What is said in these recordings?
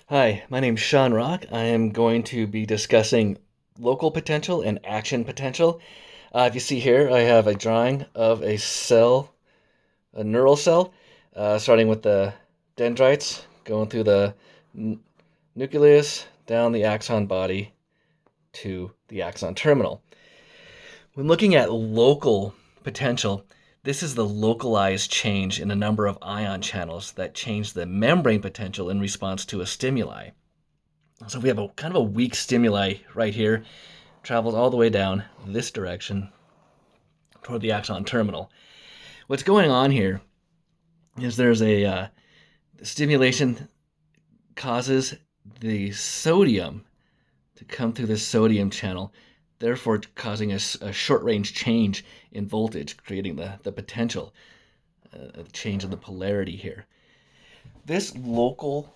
Hi, my name's Sean Rock. I am going to be discussing local potential and action potential. If you see here, I have a drawing of a cell, a neural cell, starting with the dendrites, going through the n- nucleus, down the axon body to the axon terminal. When looking at local potential, this is the localized change in the number of ion channels that change the membrane potential in response to a stimuli. So we have a kind of a weak stimuli right here, travels all the way down this direction toward the axon terminal. What's going on here is there's a stimulation causes the sodium to come through this sodium channel, therefore causing a short range change in voltage, creating the potential, a change in the polarity here. This local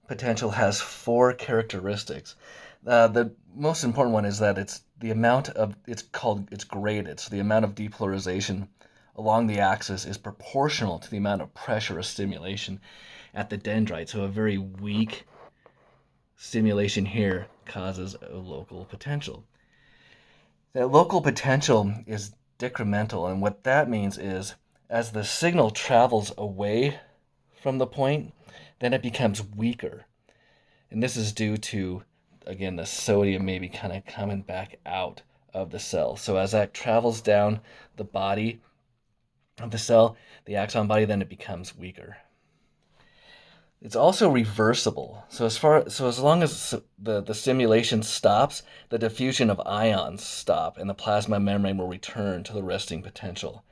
potential has four characteristics. The most important one is that it's graded. So the amount of depolarization along the axis is proportional to the amount of pressure or stimulation at the dendrite. So a very weak stimulation here causes a local potential. That local potential is decremental, and what that means is as the signal travels away from the point, then it becomes weaker. And this is due to, again, the sodium maybe kind of coming back out of the cell. So as that travels down the body of the cell, the axon body, then it becomes weaker. It's also reversible. So as long as the stimulation stops, the diffusion of ions stop, and the plasma membrane will return to the resting potential.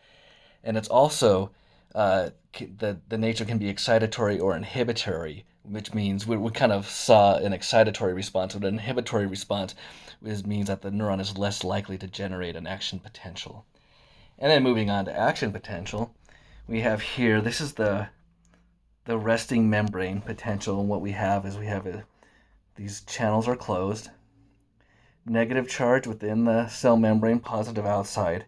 And it's also the nature can be excitatory or inhibitory, which means we kind of saw an excitatory response, but an inhibitory response means that the neuron is less likely to generate an action potential. And then moving on to action potential, we have here, this is the resting membrane potential, and what we have is these channels are closed, negative charge within the cell membrane, positive outside.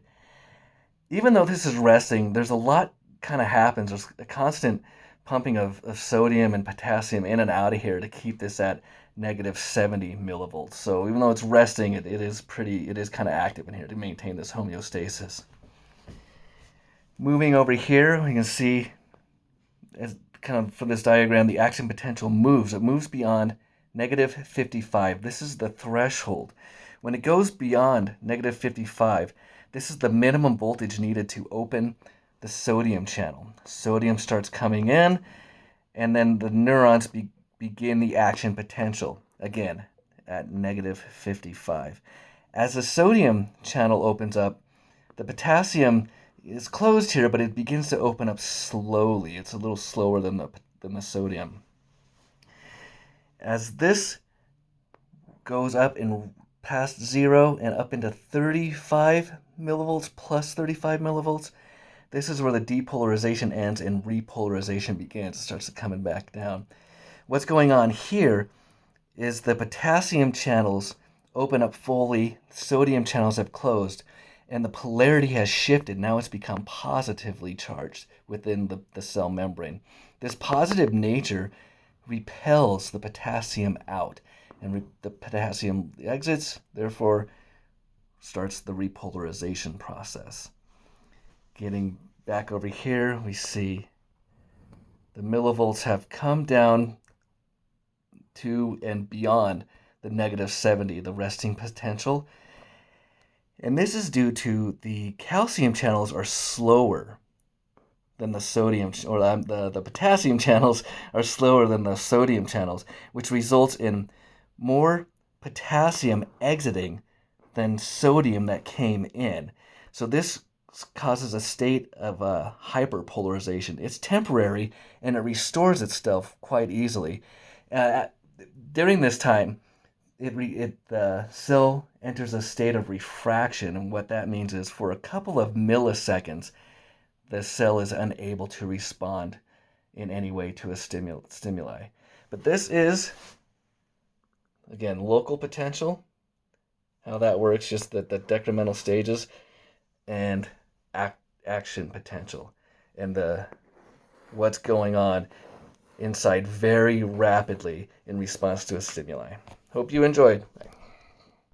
Even though this is resting, there's a lot kind of happens. There's a constant pumping of sodium and potassium in and out of here to keep this at negative 70 millivolts. So even though it's resting, it is kind of active in here to maintain this homeostasis. Moving over here, we can see as kind of from this diagram, the action potential moves. It moves beyond negative 55. This is the threshold. When it goes beyond negative 55, this is the minimum voltage needed to open the sodium channel. Sodium starts coming in, and then the neurons begin the action potential, again, at negative 55. As the sodium channel opens up, the potassium is closed here, but it begins to open up slowly. It's a little slower than the sodium. As this goes up and past 0 and up into 35 millivolts plus 35 millivolts, this is where the depolarization ends and repolarization begins. It starts coming back down. What's going on here is the potassium channels open up fully, sodium channels have closed, and the polarity has shifted. Now it's become positively charged within the cell membrane. This positive nature repels the potassium out, and the potassium exits, therefore starts the repolarization process. Getting back over here, we see the millivolts have come down to and beyond the negative 70, the resting potential. And this is due to the calcium channels are slower than the sodium, or the potassium channels are slower than the sodium channels, which results in more potassium exiting than sodium that came in. So this causes a state of hyperpolarization. It's temporary and it restores itself quite easily. Uh, During this time, the cell enters a state of refraction, and what that means is for a couple of milliseconds, the cell is unable to respond in any way to a stimuli. But this is, again, local potential, how that works, just the decremental stages, and action potential, and the what's going on inside very rapidly in response to a stimuli. Hope you enjoyed.